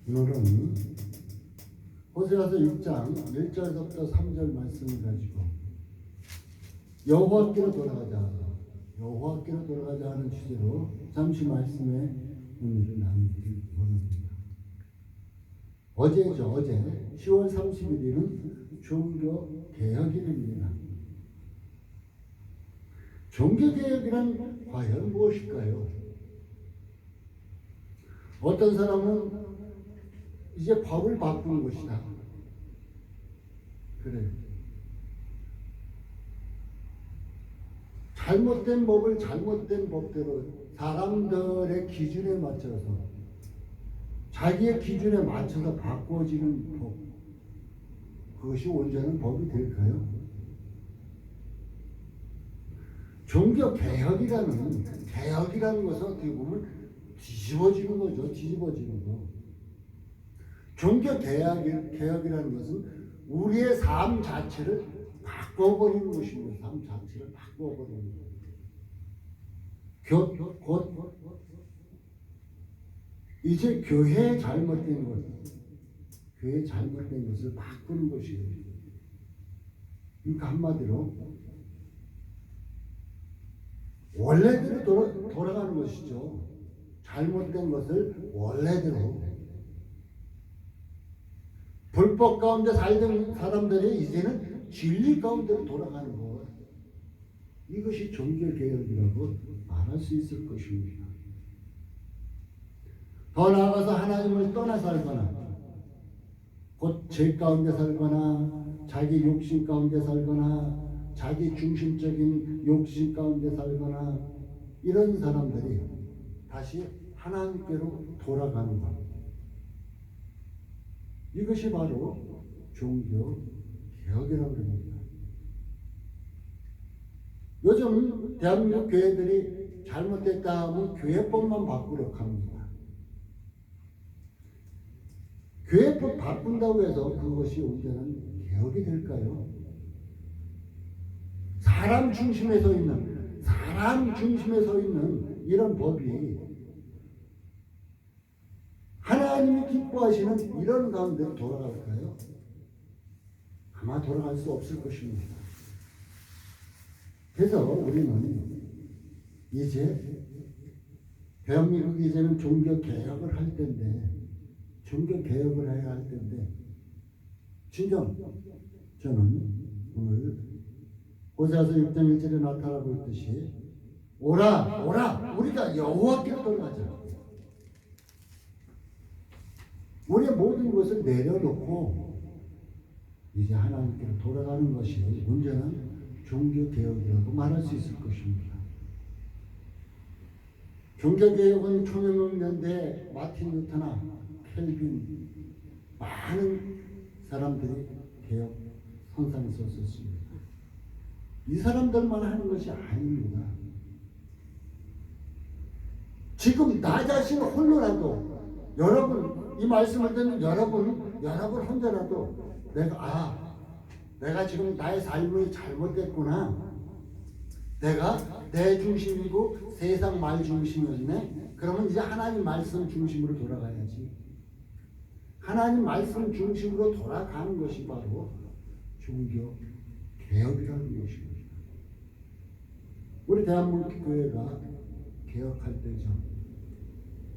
오늘은 호세아서 6장 1절부터 3절 말씀을 가지고 여호와께로 돌아가자 하는 주제로 잠시 말씀에 의미를 나누기 원합니다. 어제 10월 31일은 종교개혁일입니다. 종교개혁이란 과연 무엇일까요? 어떤 사람은 이제 법을 바꾸는 것이다. 그래. 잘못된 법을 잘못된 법대로 사람들의 기준에 맞춰서 자기의 기준에 맞춰서 바꿔지는 법. 그것이 온전한 법이 될까요? 종교개혁이라는 것은 어떻게 보면 뒤집어지는 거죠. 뒤집어지는 거. 종교개혁이라는 것은 우리의 삶 자체를 바꿔버리는 것입니다. 삶 자체를 바꿔버리는 것. 곧 이제 교회의 잘못된 것을 바꾸는 것이에요. 그러니까 한마디로 원래대로 돌아가는 것이죠. 잘못된 것을 원래대로. 불법 가운데 살던 사람들이 이제는 진리 가운데로 돌아가는 것. 이것이 종교개혁이라고 말할 수 있을 것입니다. 더 나아가서 하나님을 떠나 살거나 곧 죄 가운데 살거나 자기 욕심 가운데 살거나 자기 중심적인 욕심 가운데 살거나 이런 사람들이 다시 하나님께로 돌아가는 것. 이것이 바로 종교개혁이라고 합니다. 요즘 대한민국 교회들이 잘못됐다 하면 교회법만 바꾸려고 합니다. 교회법 바꾼다고 해서 그것이 온전한 개혁이 될까요? 사람 중심에 서 있는 이런 법이 하나님이 기뻐하시는 이런 가운데로 돌아갈까요? 아마 돌아갈 수 없을 것입니다. 그래서 우리는 이제 대한민국이 이제는 종교개혁을 할 텐데 해야 할 텐데 진정 저는 오늘 호세아서 6장 1절에 나타나고 있듯이 오라 우리가 여호와께로 돌아가자. 우리의 모든 것을 내려놓고 이제 하나님께로 돌아가는 것이 온전한 종교개혁이라고 말할 수 있을 것입니다. 종교개혁은 초명연대 마틴 루터나 켈빈 많은 사람들이 개혁 선상에 섰습니다. 이 사람들만 하는 것이 아닙니다. 지금 나 자신 홀로라도 여러분 이 말씀을 듣는 여러분 혼자라도 내가 지금 나의 삶이 잘못됐구나. 내가 내 중심이고 세상 말 중심이었네. 그러면 이제 하나님 말씀 중심으로 돌아가야지. 하나님 말씀 중심으로 돌아가는 것이 바로 종교 개혁이라는 것입니다. 우리 대한민국 교회가 개혁할 때죠.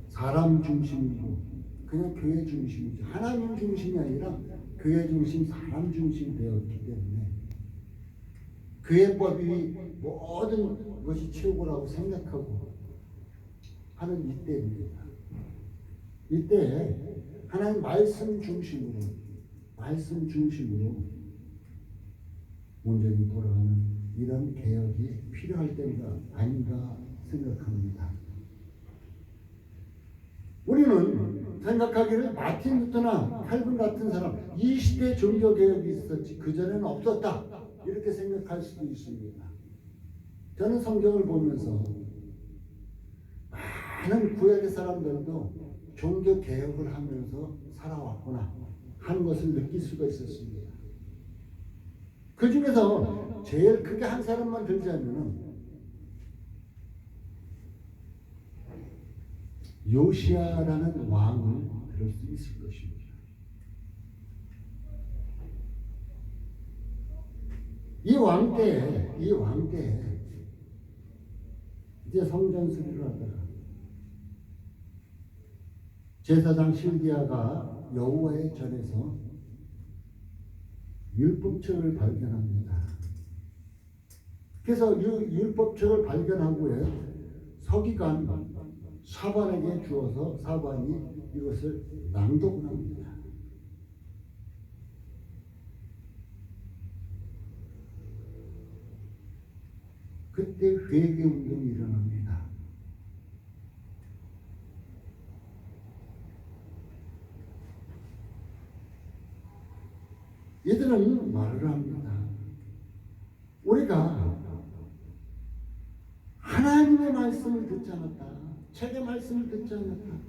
사람 중심이고 그냥 교회 중심이죠. 하나님 중심이 아니라 교회 중심, 사람 중심이 되었기 때문에 교회법이 모든 것이 최고라고 생각하고 하는 이때입니다. 이때 하나님 말씀 중심으로 온전히 돌아가는 이런 개혁이 필요할 때가 아닌가 생각합니다. 우리는 생각하기를 마틴 루터나 칼빈 같은 사람 이 시대에 종교개혁이 있었지 그전에는 없었다 이렇게 생각할 수도 있습니다. 저는 성경을 보면서 많은 구약의 사람들도 종교개혁을 하면서 살아왔구나 하는 것을 느낄 수가 있었습니다. 그 중에서 제일 크게 한 사람만 들자면 요시야라는 왕을 들을 수 있을 이 왕 때에 이제 성전 수리를 하다가 제사장 실기야가 여호와의 전에서 율법책을 발견합니다. 그래서 율법책을 발견한 후에 서기관 사반에게 주어서 사반이 이것을 낭독을 합니다. 그때 회개 운동이 일어납니다. 이들은 말을 합니다. 우리가 하나님의 말씀을 듣지 않았다. 책의 말씀을 듣지 않았다.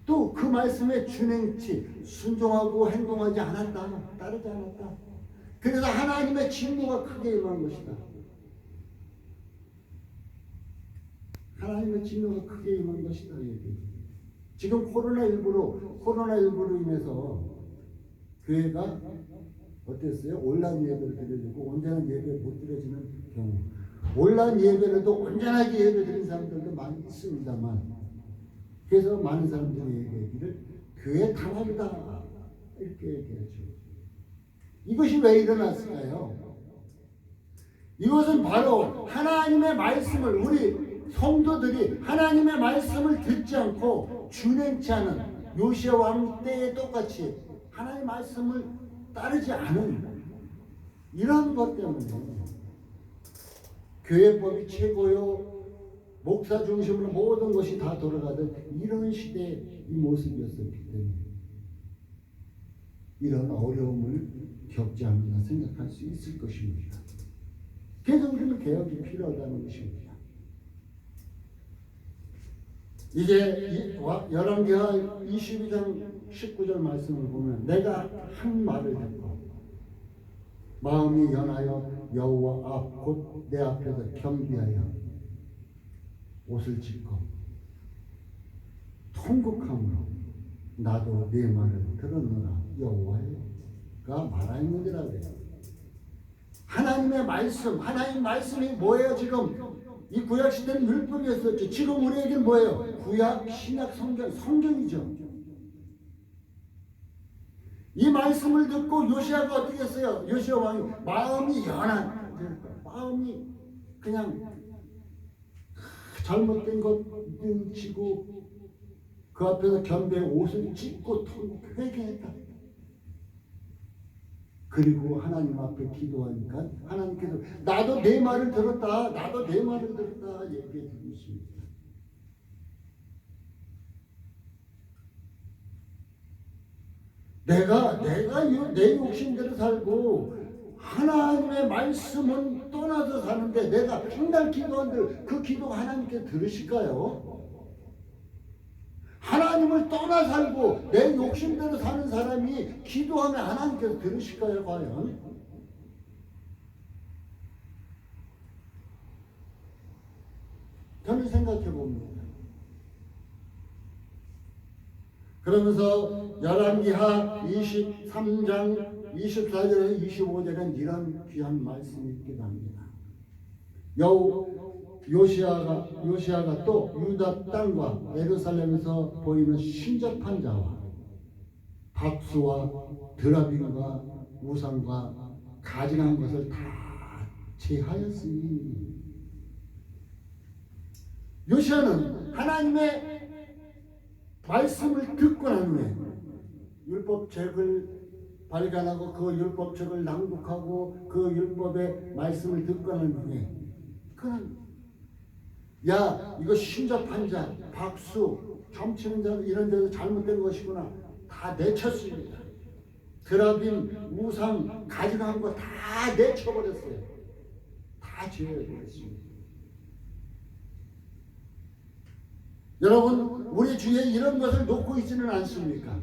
또 그 말씀에 준행치, 순종하고 행동하지 않았다. 따르지 않았다. 그래서 하나님의 진노가 크게 임한 것이다. 하나님의 진노가 크게 임한 것이다. 지금 코로나19로 인해서 교회가 어땠어요? 온라인 예배를 드려주고 온전한 예배 못 드려지는 경우, 온라인 예배라도 온전하게 예배 드리는 사람들도 많이 있습니다만, 그래서 많은 사람들이 얘기하기를 교회 탄압이다 이렇게 얘기하죠. 이것이 왜 일어났을까요? 이것은 바로 하나님의 말씀을, 우리 성도들이 하나님의 말씀을 듣지 않고 준행치 않은 요시야 왕 때에 똑같이 하나님의 말씀을 따르지 않은 이런 것 때문에 교회법이 최고요, 목사 중심으로 모든 것이 다 돌아가던 이런 시대의 이 모습이었었기 때문에 이런 어려움을 겪지 않는다 생각할 수 있을 것입니다. 그래서 우리는 개혁이 필요하다는 것입니다. 이제 열왕기하 22장 19절 말씀을 보면 내가 한 말을 듣고 마음이 연하여 여호와 앞 곧 내 앞에서 겸비하여 옷을 찢고 통곡함으로 나도 네 말을 들었노라 여호와가 말하였느니라 그래요. 하나님의 말씀, 하나님 말씀이 뭐예요? 지금 이 구약 시대는 율법이었었죠. 지금 우리에게 뭐예요? 구약, 신약, 성경이죠. 이 말씀을 듣고 요시야가 어떻게 했어요? 요시야 왕이 마음이 연한, 마음이 그냥 잘못된 것 지고 그 앞에서 겸비해 옷을 찢고 회개했다. 그리고 하나님 앞에 기도하니까 하나님께서 나도 내 말을 들었다. 나도 내 말을 들었다. 얘기해 주고 있습니다. 내가 내 욕심대로 살고 하나님의 말씀은 떠나서 사는데 내가 맨날 기도한들 그 기도가 하나님께 들으실까요? 하나님을 떠나 살고 내 욕심대로 사는 사람이 기도하면 하나님께서 들으실까요? 과연? 저는 생각해 봅니다. 그러면서 열왕기하 23장 24절에서 25절엔 이런 귀한 말씀이 있기도 합니다. 요시야가 또 유다 땅과 예루살렘에서 보이는 신접한 자와 박수와 드라빔과 우상과 가증한 것을 다 제하였으니 요시야는 하나님의 말씀을 듣고 난 후에 율법책을 발견하고 그 율법책을 낭독하고 그 율법의 말씀을 듣고 난 후에 그는 야 이거 신접한 자, 박수, 점치는 자 이런 데도 잘못된 것이구나 다 내쳤습니다. 드라빔, 우상, 가증한 거 다 내쳐버렸어요. 다 제어해버렸습니다. 여러분 우리 주위에 이런 것을 놓고 있지는 않습니까?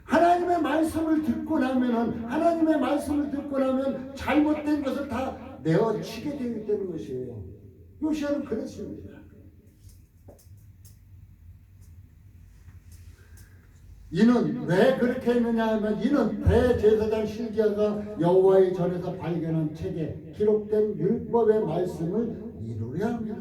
하나님의 말씀을 듣고 나면 잘못된 것을 다 내어치게 되기 때문인 것이에요. 요시야는 그랬습니다. 이는 왜 그렇게 했느냐 하면 이는 대제사장 실기야가 여호와의 전에서 발견한 책에 기록된 율법의 말씀을 이루려 합니다.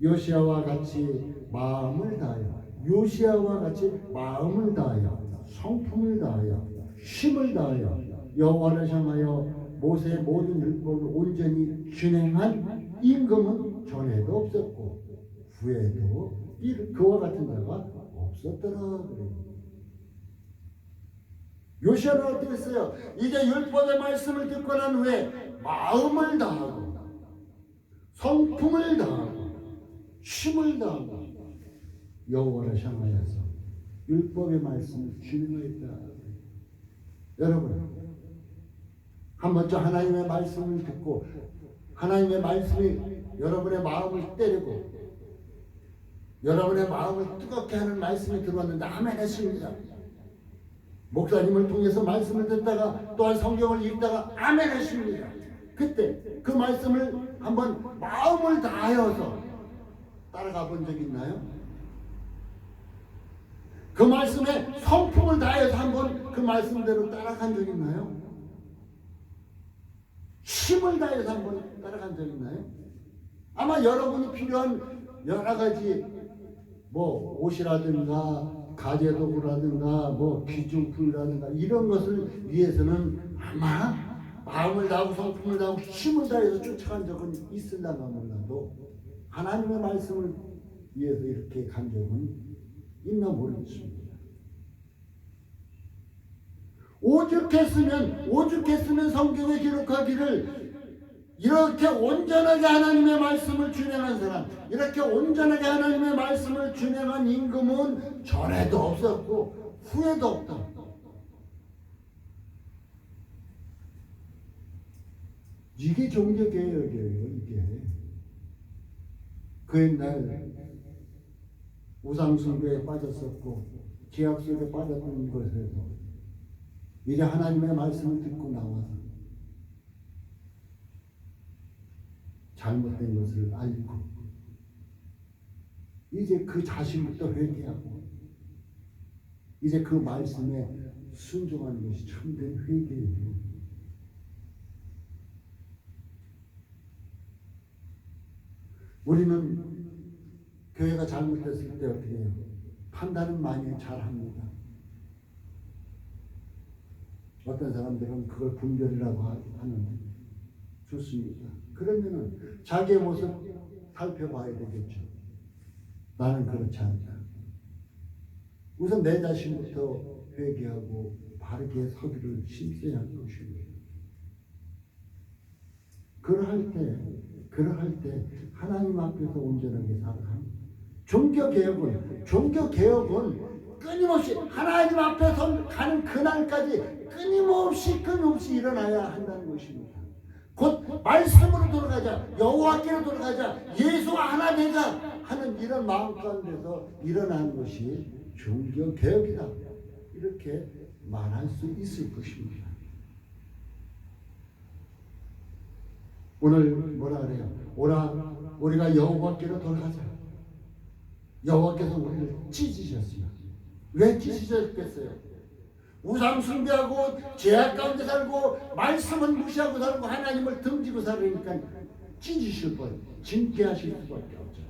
요시야와 같이 마음을 다하여 요시야와 같이 마음을 다하여 성품을 다하여 힘을 다하여 여호와를 향하여 모세의 모든 율법을 온전히 준행한 임금은 전에도 없었고 후에도 그와 같은 자가 없었더라 그래요. 요시야는 어떻게 했어요? 이제 율법의 말씀을 듣고 난 후에 마음을 다하고 성품을 다하고 힘을 다하고 여호와를 향하여서 율법의 말씀을 준행했다. 여러분 한 번쯤 하나님의 말씀을 듣고 하나님의 말씀이 여러분의 마음을 때리고 여러분의 마음을 뜨겁게 하는 말씀이 들어왔는데 아멘 했습니다. 목사님을 통해서 말씀을 듣다가 또한 성경을 읽다가 아멘 했습니다. 그때 그 말씀을 한번 마음을 다하여서 따라가 본 적 있나요? 그 말씀에 성품을 다해서 한번 그 말씀대로 따라간 적 있나요? 힘을 다해서 한번 따라간 적 있나요? 아마 여러분이 필요한 여러 가지 옷이라든가 가재도구라든가 귀중품이라든가 이런 것을 위해서는 아마 마음을 다하고 성품을 다하고 힘을 다해서 쫓아간 적은 있을라나 몰라도 하나님의 말씀을 위해서 이렇게 간 적은 있나 모르겠습니다. 오죽했으면 성경에 기록하기를 이렇게 온전하게 하나님의 말씀을 준행한 사람, 이렇게 온전하게 하나님의 말씀을 준행한 임금은 전에도 없었고 후에도 없다. 이게 종교개혁이에요. 이게 그 옛날 우상숭배에 빠졌었고 죄악 속에 빠졌던 것에서 이제 하나님의 말씀을 듣고 나와서 잘못된 것을 알고 이제 그 자신부터 회개하고 이제 그 말씀에 순종하는 것이 참된 회개예요. 우리는 교회가 잘못됐을 때 어떻게 해요? 판단은 많이 잘합니다. 어떤 사람들은 그걸 분별이라고 하는데 좋습니다. 그러면은 자기의 모습 살펴봐야 되겠죠. 나는 그렇지 않다. 우선 내 자신부터 회개하고 바르게 서기를 힘써야 할 것입니다. 그러할 때 하나님 앞에서 온전하게 살아갑니다. 종교개혁은 끊임없이 하나님 앞에서 가는 그날까지 끊임없이 일어나야 한다는 것입니다. 곧 말씀으로 돌아가자, 여호와께로 돌아가자, 예수와 하나 되자 하는 이런 마음 가운데서 일어나는 것이 종교개혁이다. 이렇게 말할 수 있을 것입니다. 오늘 뭐라 그래요? 우리가 여호와께로 돌아가자. 여호와께서 우리를 찢으셨어요. 왜 찢으셨겠어요? 우상 숭배하고 죄악 가운데 살고 말씀을 무시하고 살고 하나님을 등지고 살으니까 찢으실 거예요. 징계하실 수밖에 없죠.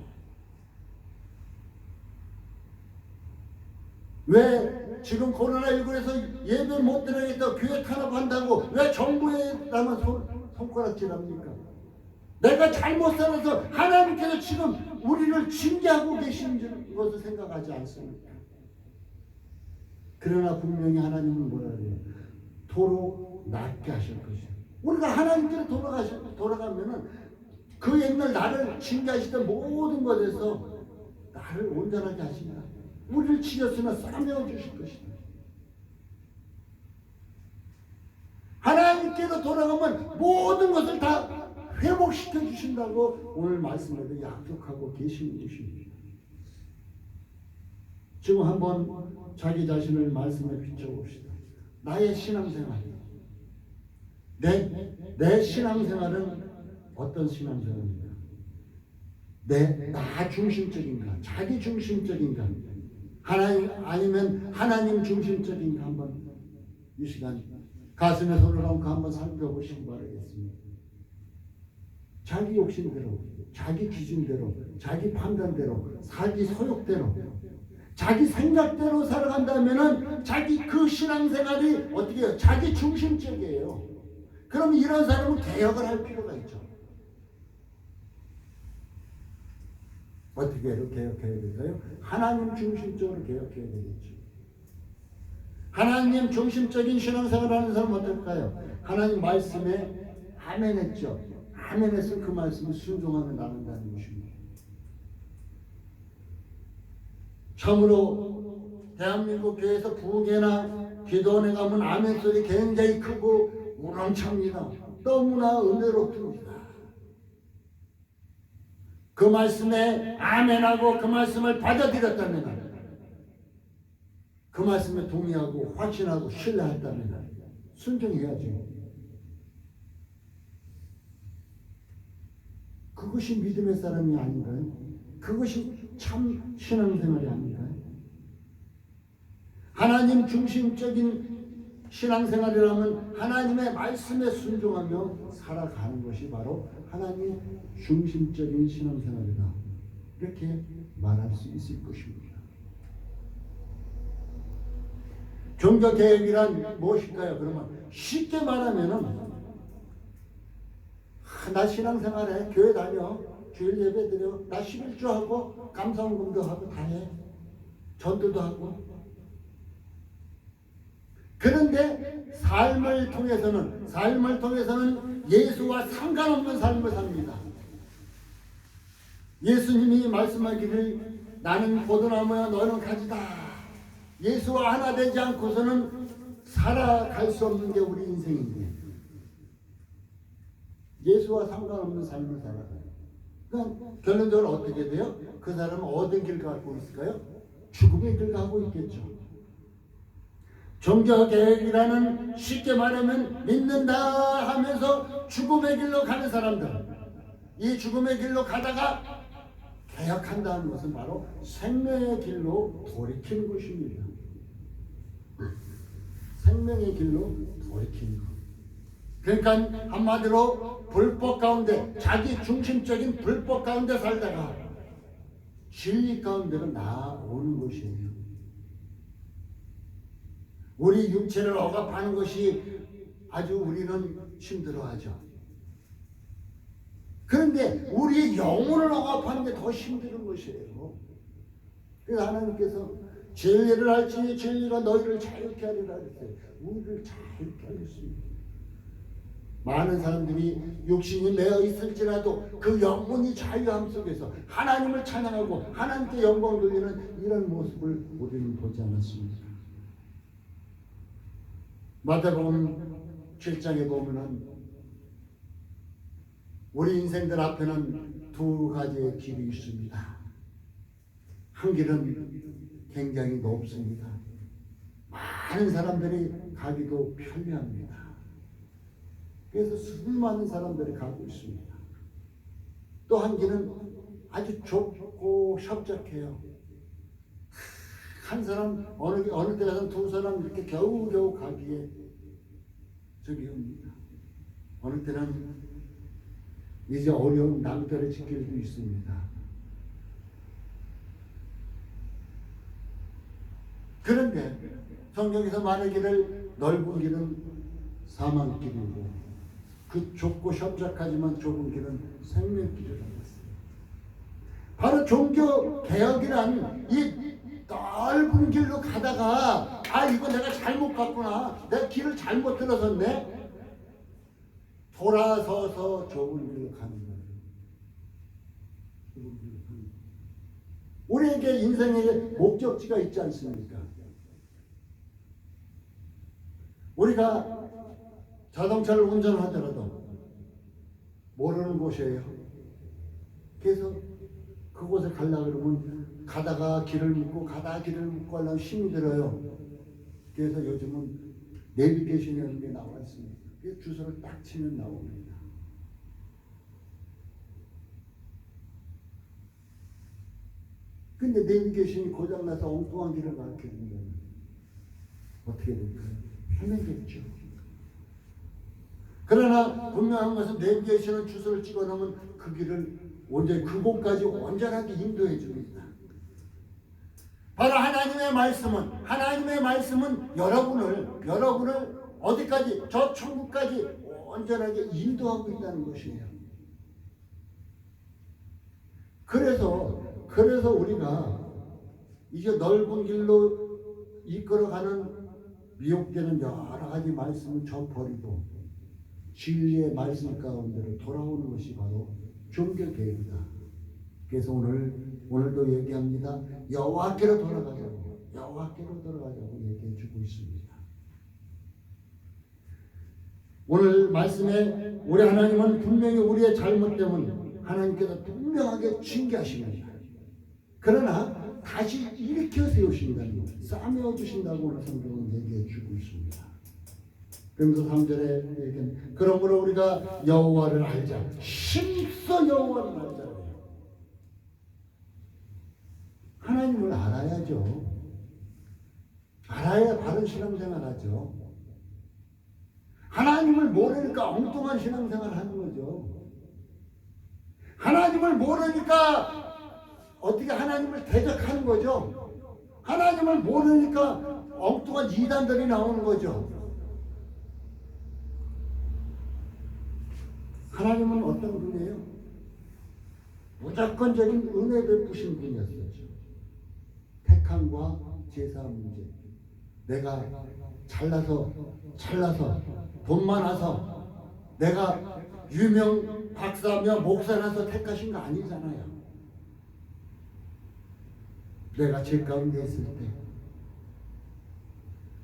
왜 지금 코로나19에서 예배 못 드리겠다고 교회 탄압한다고 왜 정부에다만 손가락질합니까? 내가 잘못 살아서 하나님께서 지금 우리를 징계하고 계신 것을 생각하지 않습니까? 그러나 분명히 하나님은 뭐라 그래요? 도로 낫게 하실 것이에요. 우리가 하나님께로 돌아가면은 그 옛날 나를 징계하시던 모든 것에서 나를 온전하게 하신다. 우리를 치렸으나 싸매어 주실 것이다. 하나님께로 돌아가면 모든 것을 다 회복시켜 주신다고 오늘 말씀에도 약속하고 계시는 것입니다. 지금 한번 자기 자신을 말씀에 비춰봅시다. 나의 신앙생활, 내 신앙생활은 어떤 신앙생활입니까? 나 중심적인가? 자기 중심적인가? 하나님 아니면 하나님 중심적인 한번 이 시간 가슴에 손을 얹고 한번 살펴보시기 바라겠습니다. 자기 욕심대로, 자기 기준대로, 자기 판단대로, 자기 소욕대로, 자기 생각대로 살아간다면은 자기 그 신앙생활이 어떻게 해요? 자기 중심적이에요. 그럼 이런 사람은 개혁을 할 필요가 있죠. 어떻게 개혁해야 될까요? 하나님 중심적으로 개혁해야 되겠죠. 하나님 중심적인 신앙생활을 하는 사람은 어떨까요? 하나님 말씀에 아멘했죠. 아멘해서 그 말씀을 순종하며 나간다는 것입니다. 참으로 대한민국 교회에서 부흥회나 기도원에 가면 아멘 소리 굉장히 크고 우렁찹니다. 너무나 은혜롭습니다. 그 말씀에 아멘하고 그 말씀을 받아들였다면, 그 말씀에 동의하고 확신하고 신뢰했다면 순종해야죠. 그것이 믿음의 사람이 아닌가요? 그것이 참 신앙생활이 아닌가요? 하나님 중심적인 신앙생활이라면 하나님의 말씀에 순종하며 살아가는 것이 바로 하나님 중심적인 신앙생활이다. 이렇게 말할 수 있을 것입니다. 종교개혁이란 무엇일까요? 그러면 쉽게 말하면은 나 신앙생활해, 교회 다녀, 주일 예배 드려, 나 11조 하고 감사원금도 하고 다 해, 전도도 하고. 그런데 삶을 통해서는 예수와 상관없는 삶을 삽니다. 예수님이 말씀하기를 나는 포도나무야 너는 가지다. 예수와 하나 되지 않고서는 살아갈 수 없는 게 우리 인생인데, 예수와 상관없는 삶을 살아가요. 그러니까 결론적으로 어떻게 돼요? 그 사람은 어떤 길 갖고 있을까요? 죽음의 길 가고 있겠죠. 종교개혁이라는, 쉽게 말하면 믿는다 하면서 죽음의 길로 가는 사람들, 이 죽음의 길로 가다가 개혁한다는 것은 바로 생명의 길로 돌이키는 것입니다. 생명의 길로 돌이키는 것. 그러니까 한마디로 불법 가운데, 자기 중심적인 불법 가운데 살다가 진리 가운데로 나오는 것이에요. 우리 육체를 억압하는 것이 아주 우리는 힘들어하죠. 그런데 우리의 영혼을 억압하는 게 더 힘든 것이에요. 그래서 하나님께서 진리를 알지니 진리가 너희를 자유케 하리라 했어요. 우리를 자유케 하겠습니다. 많은 사람들이 육신이 매어 있을지라도 그 영혼이 자유함 속에서 하나님을 찬양하고 하나님께 영광을 돌리는 이런 모습을 우리는 보지 않았습니까? 마태복음 7장에 보면은 우리 인생들 앞에는 두 가지의 길이 있습니다. 한 길은 굉장히 높습니다. 많은 사람들이 가기도 편리합니다. 그래서 수많은 사람들이 가고 있습니다. 또 한 길은 아주 좁고 협착해요. 한 사람 어느 때 가서 두 사람 이렇게 겨우겨우 가기에 저기 합니다. 어느 때는 이제 어려운 낭떠러지 길도 있습니다. 그런데 성경에서 말하기를 넓은 길은 사망길이고 그 좁고 협착하지만 좁은 길은 생명길이라고 했어요. 바로 종교 개혁이란 이 넓은 길로 가다가 이거 내가 잘못 갔구나, 내가 길을 잘못 들어섰네, 돌아서서 좁은 길로 가는 거예요. 우리에게 인생에 목적지가 있지 않습니까? 우리가 자동차를 운전하더라도 모르는 곳이에요. 그래서 그곳에 가려고 그러면 가다가 길을 묻고 하려면 힘이 들어요. 그래서 요즘은 내비게이션이라는 게 나와 있습니다. 그래서 주소를 딱 치면 나옵니다. 근데 내비게이션이 고장나서 엉뚱한 길을 가르쳐준다면 어떻게 될까요? 헤매겠죠. 그러나 분명한 것은 내비게이션은 주소를 찍어놓으면 그 길을 온전히 그곳까지 온전하게 인도해 줍니다. 바로 하나님의 말씀은 여러분을 어디까지, 저 천국까지 온전하게 인도하고 있다는 것이에요. 그래서 우리가 이제 넓은 길로 이끌어가는 미혹되는 여러 가지 말씀을 저버리고 진리의 말씀 가운데로 돌아오는 것이 바로 종교개혁이다. 그래서 오늘도 얘기합니다. 여호와께로 돌아가자고 얘기해 주고 있습니다. 오늘 말씀에 우리 하나님은 분명히 우리의 잘못 때문에 하나님께서 분명하게 징계하십니다. 그러나 다시 일으켜 세우신다는 것, 싸매어 주신다고 오늘 성경은 얘기해 주고 있습니다. 그러면서 3절에 얘기는 그러므로 우리가 여호와를 알자. 힘써 여호와를 알자. 하나님을 알아야죠. 알아야 바른 신앙생활 하죠. 하나님을 모르니까 엉뚱한 신앙생활 하는 거죠. 하나님을 모르니까 어떻게 하나님을 대적하는 거죠. 하나님을 모르니까 엉뚱한 이단들이 나오는 거죠. 하나님은 어떤 분이에요? 무조건적인 은혜 베푸신 분이었어요. 택함과 제사 문제. 내가 잘나서 돈 많아서 내가 유명 박사며 목사라서 택하신 거 아니잖아요. 내가 죄 가운데 있을 때,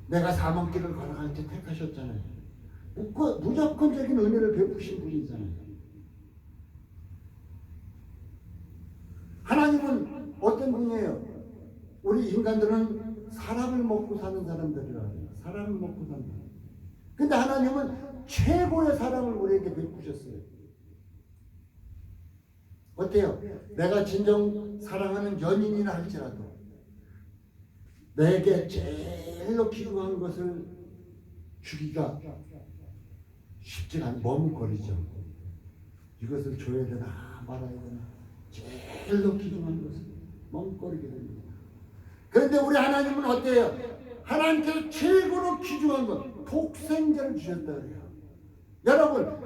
내가 사망길을 걸어갈 때 택하셨잖아요. 무조건적인 은혜를 베푸신 분이잖아요. 하나님은 어떤 분이에요? 우리 인간들은 사람을 먹고 사는 사람들이라 해요. 사람을 먹고 사는 사람. 근데 하나님은 최고의 사랑을 우리에게 베푸셨어요. 어때요? 내가 진정 사랑하는 연인이라 할지라도 내게 제일로 귀중한 것을 주기가 쉽지가 않아요. 머뭇거리죠. 이것을 줘야 되나 말아야 되나 제일로 귀중한 것을 머뭇거리게 됩니다. 그런데 우리 하나님은 어때요? 하나님께서 최고로 귀중한 것 독생자를 주셨다 그래요.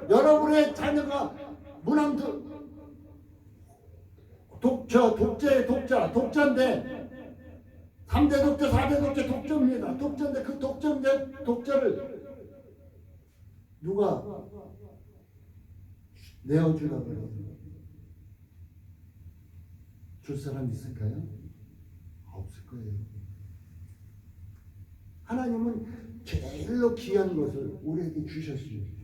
여러분의 자녀가 독자인데 3대 독자, 4대 독자 독자입니다. 독자인데 그 독자를 누가 내어주라고 그래요? 줄 사람 있을까요? 없을 거예요. 하나님은 제일로 귀한 것을 우리에게 주셨습니다.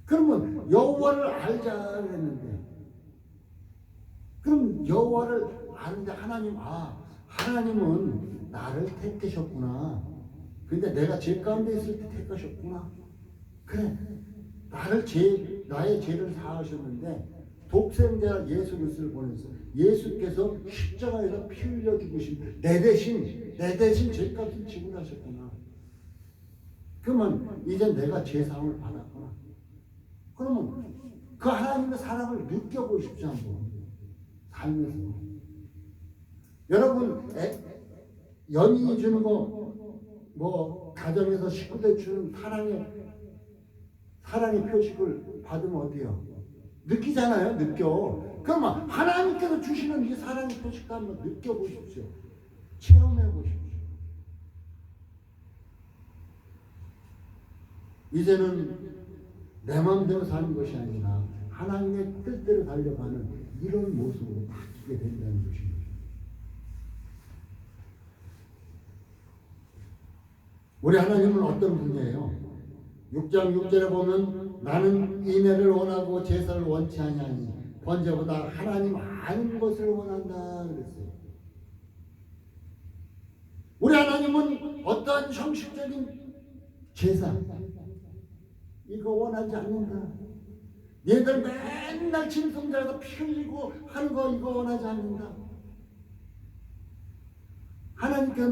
그러면 여호와를 알자 했는데, 그럼 여호와를 아는데 하나님은 나를 택하셨구나. 근데 내가 죄 가운데 있을 때 택하셨구나. 그래, 나의 죄를 사하셨는데 독생자 예수 그리스도를 보내서 예수께서 십자가에서 피 흘려 죽으신 내 대신 죄값을 지불하셨구나. 그러면 이제 내가 죄사함을 받았구나. 그러면 그 하나님의 사랑을 느껴보십시오. 한번 살면서. 여러분 연인이 주는 거 가정에서 식구들 주는 사랑의 표식을 받으면 어때요? 느끼잖아요. 느껴. 그러면 하나님께서 주시는 이 사랑의 표식도 한번 느껴보십시오. 체험해보십시오. 이제는 내 마음대로 사는 것이 아니라 하나님의 뜻대로 달려가는 이런 모습으로 바뀌게 된다는 것입니다. 우리 하나님은 어떤 분이에요? 6장 6절에 보면 나는 인애를 원하고 제사를 원치 아니하니 번제보다 하나님 아는 것을 원한다 그랬어요. 우리 하나님은 어떠한 형식적인 제사 이거 원하지 않는다. 얘들 맨날 짐승자에서 피 흘리고 하는 거 이거 원하지 않는다. 하나님께서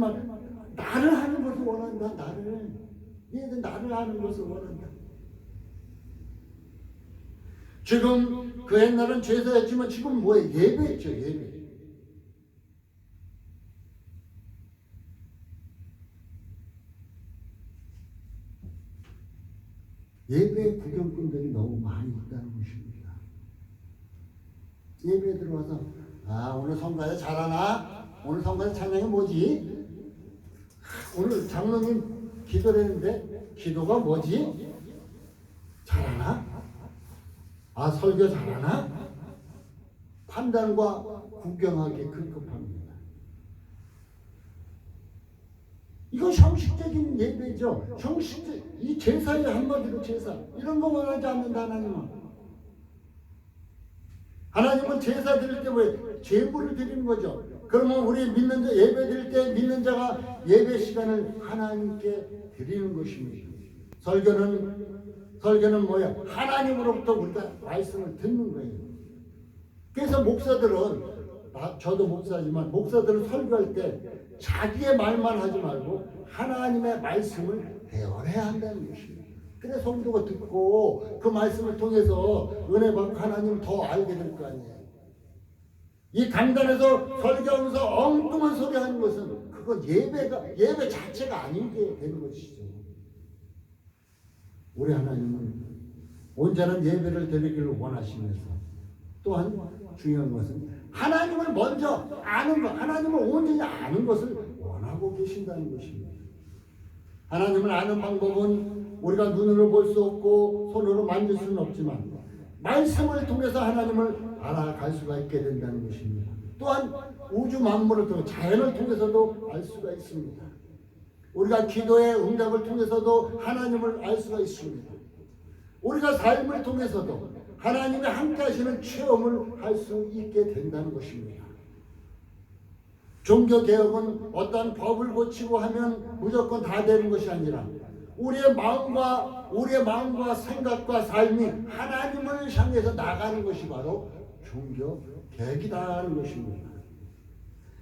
나를 하는 것을 원한다. 얘들 나를 하는 것을 원한다. 지금 그 옛날은 제사였지만 지금 뭐예요? 예배였죠. 예배. 예배 구경꾼들이 너무 많이 있다는 것입니다. 예배 들어와서 오늘 성가대 잘하나? 오늘 성가대 찬양이 뭐지? 오늘 장로님 기도를 했는데 기도가 뭐지? 잘하나? 설교 잘하나? 판단과 구경하기 급급합니다. 이건 형식적인 예배죠. 이 제사의 한마디로 제사. 이런 거 원하지 않는다 하나님은. 하나님은 제사 드릴 때 왜 제물을 드리는 거죠. 그러면 우리 믿는 자 예배 드릴 때 믿는 자가 예배 시간을 하나님께 드리는 것입니다. 설교는 뭐야? 하나님으로부터 우리가 말씀을 듣는 거예요. 그래서 목사들은 저도 목사지만 목사들은 설교할 때 자기의 말만 하지 말고 하나님의 말씀을 대언해야 한다는 것입니다. 그래 성도가 듣고 그 말씀을 통해서 은혜 받고 하나님을 더 알게 될 거 아니에요. 이 강단에서 설교하면서 엉뚱한 소리 하는 것은 그건 예배 자체가 아니게 되는 것이죠. 우리 하나님은 온전한 예배를 드리기를 원하시면서 또한 중요한 것은 하나님을 먼저 아는 것, 하나님을 온전히 아는 것을 원하고 계신다는 것입니다. 하나님을 아는 방법은 우리가 눈으로 볼 수 없고 손으로 만질 수는 없지만 말씀을 통해서 하나님을 알아갈 수가 있게 된다는 것입니다. 또한 우주 만물을 통해 자연을 통해서도 알 수가 있습니다. 우리가 기도의 응답을 통해서도 하나님을 알 수가 있습니다. 우리가 삶을 통해서도 하나님의 함께 하시는 체험을 할 수 있게 된다는 것입니다. 종교개혁은 어떤 법을 고치고 하면 무조건 다 되는 것이 아니라 우리의 마음과 생각과 삶이 하나님을 향해서 나가는 것이 바로 종교개혁이라는 것입니다.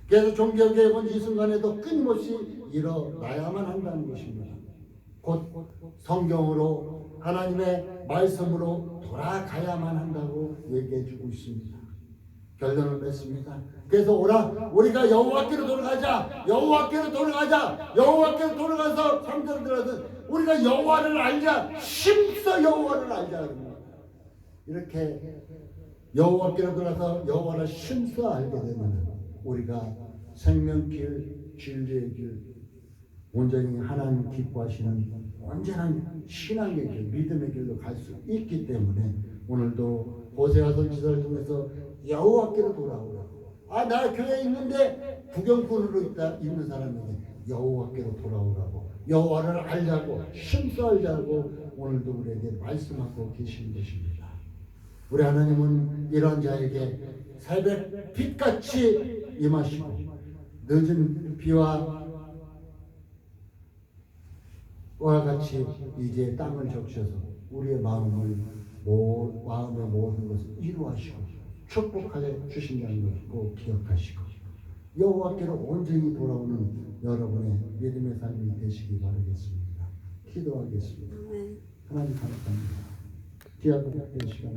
그래서 종교개혁은 이 순간에도 끊임없이 일어나야만 한다는 것입니다. 곧 성경으로 하나님의 말씀으로 돌아가야만 한다고 얘기해 주고 있습니다. 결론을 맺습니다. 그래서 우리가 여호와께로 돌아가자. 여호와께로 돌아가서 3절 들어서 우리가 여호와를 알자. 힘써 여호와를 알자. 이렇게 여호와께로 돌아서 여호와를 힘써 알게 되면 우리가 생명길, 진리의 길, 온전히 하나님 기뻐하시는 온전한 신앙의 길, 믿음의 길로 갈 수 있기 때문에 오늘도 호세아 선지자를 통해서 여호와께로 돌아오라고. 나 교회에 있는데 구경꾼으로 있는 사람에게 여호와께로 돌아오라고, 여호와를 알자고, 힘써 알자고 오늘도 우리에게 말씀하고 계신 것입니다. 우리 하나님은 이런 자에게 새벽 빛같이 임하시고 늦은 비와 같이 이제 땅을 적셔서 우리의 마음의 모든 것을 이루하시고 축복하여 주신다는 것을 꼭 기억하시고 여호와께로 온전히 돌아오는 여러분의 믿음의 삶이 되시기 바라겠습니다. 기도하겠습니다. 하나님 감사합니다. 귀하고 복된 시간